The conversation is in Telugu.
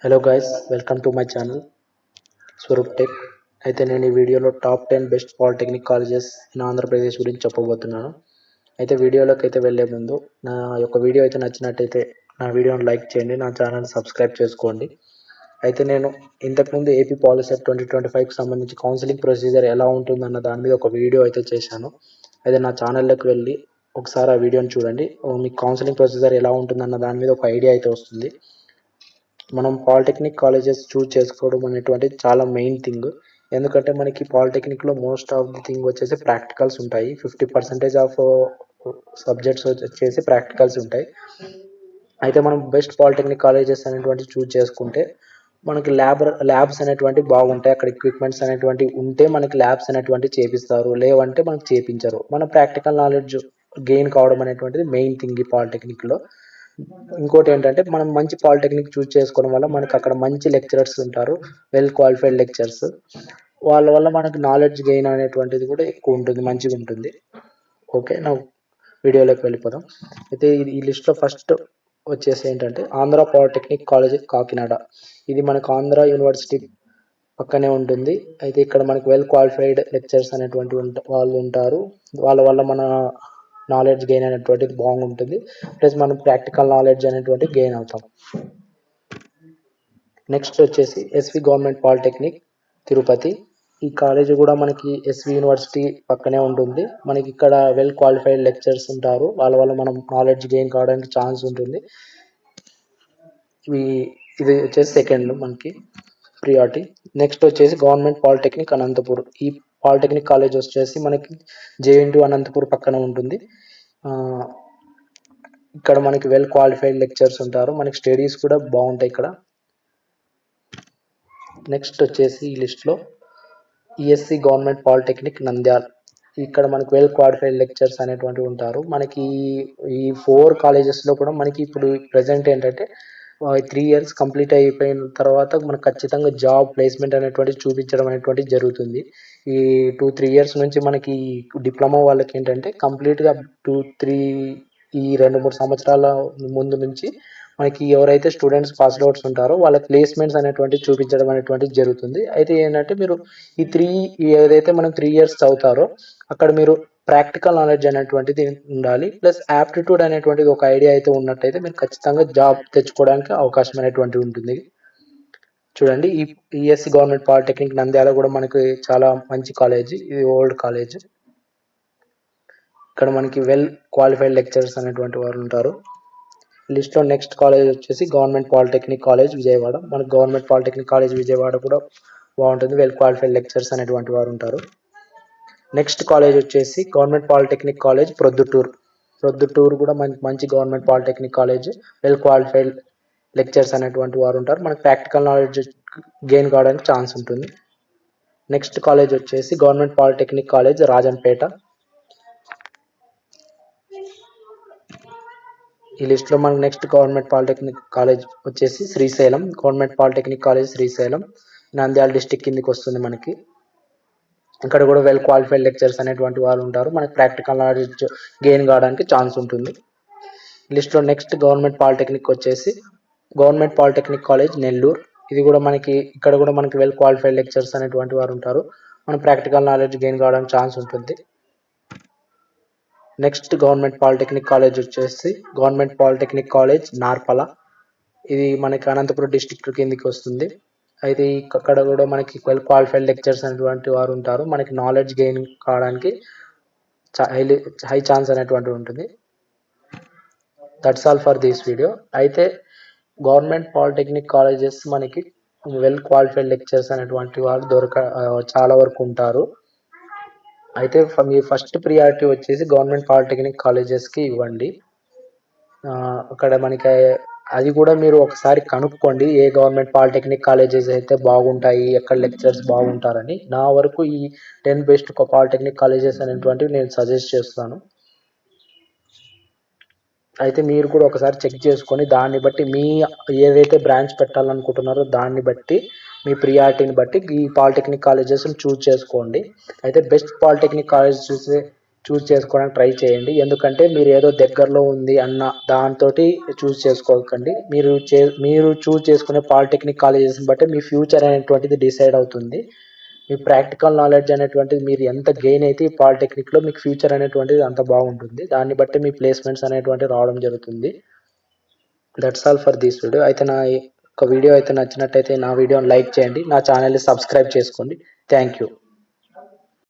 Hello guys, welcome to my channel Swaroop tech. అయితే నేను ఈ వీడియోలో top 10 best polytechnic colleges in Andhra Pradesh గురించి చెప్పబోతున్నాను. అయితే వీడియోలోకి అయితే వెళ్ళే ముందు నా యొక్క వీడియో అయితే నచ్చినట్టయితే నా వీడియోని లైక్ చేయండి, నా ఛానల్ సబ్స్క్రైబ్ చేసుకోండి. అయితే నేను ఇంతకుముందు ఏపీ పాలిసెట్ 2025కి సంబంధించి కౌన్సిలింగ్ ప్రొసీజర్ ఎలా ఉంటుందన్న దాని మీద ఒక వీడియో అయితే చేశాను. అయితే నా ఛానల్లోకి వెళ్ళి ఒకసారి ఆ వీడియోని చూడండి. మీకు కౌన్సిలింగ్ ప్రొసీజర్ ఎలా ఉంటుందన్న దాని మీద ఒక ఐడియా అయితే వస్తుంది. మనం పాలిటెక్నిక్ కాలేజెస్ చూస్ చేసుకోవడం అనేటువంటిది చాలా మెయిన్ థింగ్. ఎందుకంటే మనకి పాలిటెక్నిక్లో మోస్ట్ ఆఫ్ ది థింగ్ వచ్చేసి ప్రాక్టికల్స్ ఉంటాయి. 50% ఆఫ్ సబ్జెక్ట్స్ వచ్చేసి ప్రాక్టికల్స్ ఉంటాయి. అయితే మనం బెస్ట్ పాలిటెక్నిక్ కాలేజెస్ అనేటువంటి చూస్ చేసుకుంటే మనకి ల్యాబ్స్ అనేటువంటి బాగుంటాయి. అక్కడ ఎక్విప్మెంట్స్ అనేటువంటి ఉంటే మనకి ల్యాబ్స్ అనేటువంటి చేపిస్తారు, లేవంటే మనకు చేపించరు. మన ప్రాక్టికల్ నాలెడ్జ్ గెయిన్ కావడం అనేటువంటిది మెయిన్ థింగ్ ఈ పాలిటెక్నిక్లో. ఇంకోటి ఏంటంటే మనం మంచి పాలిటెక్నిక్ చూస్ చేసుకోవడం వల్ల మనకి అక్కడ మంచి లెక్చరర్స్ ఉంటారు, వెల్ క్వాలిఫైడ్ లెక్చరర్స్. వాళ్ళ వల్ల మనకి నాలెడ్జ్ గెయిన్ అనేటువంటిది కూడా ఎక్కువ ఉంటుంది, మంచిగా ఉంటుంది. ఓకే, నా వీడియోలోకి వెళ్ళిపోదాం. అయితే ఈ లిస్ట్లో ఫస్ట్ వచ్చేసి ఏంటంటే ఆంధ్ర పాలిటెక్నిక్ కాలేజ్ కాకినాడ. ఇది మనకు ఆంధ్ర యూనివర్సిటీ పక్కనే ఉంటుంది. అయితే ఇక్కడ మనకి వెల్ క్వాలిఫైడ్ లెక్చరర్స్ అనేటువంటి వాళ్ళు ఉంటారు. వాళ్ళ వల్ల మన నాలెడ్జ్ గెయిన్ అనేటువంటిది బాగుంటుంది. ప్లస్ మనం ప్రాక్టికల్ నాలెడ్జ్ అనేటువంటి గెయిన్ అవుతాం. నెక్స్ట్ వచ్చేసి ఎస్వి గవర్నమెంట్ పాలిటెక్నిక్ తిరుపతి. ఈ కాలేజ్ కూడా మనకి ఎస్వి యూనివర్సిటీ పక్కనే ఉంటుంది. మనకి ఇక్కడ వెల్ క్వాలిఫైడ్ లెక్చరర్స్ ఉంటారు. వాళ్ళ వల్ల మనం నాలెడ్జ్ గెయిన్ కావడానికి ఛాన్స్ ఉంటుంది. ఇది వచ్చేసి సెకండ్ మనకి ప్రియారిటీ. నెక్స్ట్ వచ్చేసి గవర్నమెంట్ పాలిటెక్నిక్ అనంతపూర్. ఈ పాలిటెక్నిక్ కాలేజ్ వచ్చేసి మనకి జేఎన్టీ అనంతపూర్ పక్కన ఉంటుంది. ఇక్కడ మనకి వెల్ క్వాలిఫైడ్ లెక్చర్స్ ఉంటారు. మనకి స్టడీస్ కూడా బాగుంటాయి ఇక్కడ. నెక్స్ట్ వచ్చేసి ఈ లిస్ట్లో ఈఎస్సి గవర్నమెంట్ పాలిటెక్నిక్ నంద్యాల్. ఇక్కడ మనకి వెల్ క్వాలిఫైడ్ లెక్చర్స్ అనేటువంటివి ఉంటారు. మనకి ఈ 4 కాలేజెస్లో కూడా మనకి ఇప్పుడు ప్రజెంట్ ఏంటంటే 3 ఇయర్స్ కంప్లీట్ అయిపోయిన తర్వాత మనకు ఖచ్చితంగా జాబ్ ప్లేస్మెంట్ అనేటువంటిది చూపించడం అనేటువంటిది జరుగుతుంది. ఈ 2-3 ఇయర్స్ నుంచి మనకి డిప్లొమా వాళ్ళకి ఏంటంటే కంప్లీట్గా 2-3 ఈ 2-3 సంవత్సరాల ముందు నుంచి మనకి ఎవరైతే స్టూడెంట్స్ పాస్ అవుట్స్ ఉంటారో వాళ్ళ ప్లేస్మెంట్స్ అనేటువంటి చూపించడం అనేటువంటిది జరుగుతుంది. అయితే ఏంటంటే మీరు ఏదైతే మనం 3 ఇయర్స్ చదువుతారో అక్కడ మీరు ప్రాక్టికల్ నాలెడ్జ్ అనేటువంటిది ఉండాలి. ప్లస్ యాప్టిట్యూడ్ అనేటువంటిది ఒక ఐడియా అయితే ఉన్నట్టయితే మీరు ఖచ్చితంగా జాబ్ తెచ్చుకోవడానికి అవకాశం అనేటువంటిది ఉంటుంది. చూడండి, ఈ ఈఎస్సి గవర్నమెంట్ పాలిటెక్నిక్ నంద్యాల కూడా మనకి చాలా మంచి కాలేజ్. ఇది ఓల్డ్ కాలేజ్. ఇక్కడ మనకి వెల్ క్వాలిఫైడ్ లెక్చరర్స్ అనేటువంటి వారు ఉంటారు. లిస్ట్లో నెక్స్ట్ కాలేజ్ వచ్చేసి గవర్నమెంట్ పాలిటెక్నిక్ కాలేజ్ విజయవాడ. మనకి గవర్నమెంట్ పాలిటెక్నిక్ కాలేజ్ విజయవాడ కూడా బాగుంటుంది. వెల్ క్వాలిఫైడ్ లెక్చరర్స్ అనేటువంటి వారు ఉంటారు. నెక్స్ట్ కాలేజ్ వచ్చేసి గవర్నమెంట్ పాలిటెక్నిక్ కాలేజ్ ప్రొద్దుటూరు కూడా మంచి government polytechnic college. Well qualified lectures అనేటువంటి వారు ఉంటారు. మనకి ప్రాక్టికల్ నాలెడ్జ్ గెయిన్ కావడానికి ఛాన్స్ ఉంటుంది. నెక్స్ట్ కాలేజ్ వచ్చేసి గవర్నమెంట్ పాలిటెక్నిక్ కాలేజ్ రాజంపేట. ఈ లిస్ట్లో మనకి నెక్స్ట్ గవర్నమెంట్ పాలిటెక్నిక్ కాలేజ్ వచ్చేసి Srisailam. Government polytechnic college Srisailam Nandyal district కిందకి వస్తుంది మనకి. ఇక్కడ కూడా వెల్ క్వాలిఫైడ్ లెక్చర్స్ అనేటువంటి వాళ్ళు ఉంటారు. మనకి ప్రాక్టికల్ నాలెడ్జ్ గెయిన్ కావడానికి ఛాన్స్ ఉంటుంది. లిస్ట్లో నెక్స్ట్ గవర్నమెంట్ పాలిటెక్నిక్ వచ్చేసి గవర్నమెంట్ పాలిటెక్నిక్ కాలేజ్ నెల్లూరు. ఇది కూడా ఇక్కడ కూడా మనకి వెల్ క్వాలిఫైడ్ లెక్చర్స్ అనేటువంటి వారు ఉంటారు. మన ప్రాక్టికల్ నాలెడ్జ్ గెయిన్ కావడానికి ఛాన్స్ ఉంటుంది. నెక్స్ట్ గవర్నమెంట్ పాలిటెక్నిక్ కాలేజ్ వచ్చేసి గవర్నమెంట్ పాలిటెక్నిక్ కాలేజ్ నార్పల. ఇది మనకి అనంతపురం డిస్టిక్ కిందకి వస్తుంది. అయితే ఇక్కడ కూడా మనకి వెల్ క్వాలిఫైడ్ లెక్చర్స్ అనేటువంటి వారు ఉంటారు. మనకి నాలెడ్జ్ గెయిన్ కావడానికి హై ఛాన్స్ అనేటువంటి ఉంటుంది. That's all for this video. అయితే గవర్నమెంట్ పాలిటెక్నిక్ కాలేజెస్ మనకి వెల్ క్వాలిఫైడ్ లెక్చర్స్ అనేటువంటి వారు చాలా వరకు ఉంటారు. అయితే మీ ఫస్ట్ ప్రియారిటీ వచ్చేసి గవర్నమెంట్ పాలిటెక్నిక్ కాలేజెస్కి ఇవ్వండి. అక్కడ మనకి అది కూడా మీరు ఒకసారి కనుక్కోండి, ఏ గవర్నమెంట్ పాలిటెక్నిక్ కాలేజెస్ అయితే బాగుంటాయి, ఎక్కడ లెక్చర్స్ బాగుంటారని. నా వరకు ఈ 10 బెస్ట్ పాలిటెక్నిక్ కాలేజెస్ అనేటువంటివి నేను సజెస్ట్ చేస్తాను. అయితే మీరు కూడా ఒకసారి చెక్ చేసుకొని దాన్ని బట్టి ఏదైతే బ్రాంచ్ పెట్టాలనుకుంటున్నారో దాన్ని బట్టి మీ ప్రియారిటీని బట్టి ఈ పాలిటెక్నిక్ కాలేజెస్ని చూస్ చేసుకోండి. అయితే బెస్ట్ పాలిటెక్నిక్ కాలేజ్ చూసే చూస్ చేసుకోవడానికి ట్రై చేయండి. ఎందుకంటే మీరు ఏదో దగ్గరలో ఉంది అన్న దాంతోటి చూస్ చేసుకోకండి. మీరు చూస్ చేసుకునే పాలిటెక్నిక్ కాలేజెస్ని బట్టి మీ ఫ్యూచర్ అనేటువంటిది డిసైడ్ అవుతుంది. మీ ప్రాక్టికల్ నాలెడ్జ్ అనేటువంటిది మీరు ఎంత గెయిన్ అయితే ఈ పాలిటెక్నిక్లో మీకు ఫ్యూచర్ అనేటువంటిది అంత బాగుంటుంది. దాన్ని బట్టి మీ ప్లేస్మెంట్స్ అనేటువంటివి రావడం జరుగుతుంది. That's all for this video. అయితే నా ఒక వీడియో అయితే నచ్చినట్టయితే నా వీడియోని లైక్ చేయండి, నా ఛానల్ని సబ్స్క్రైబ్ చేసుకోండి. Thank you.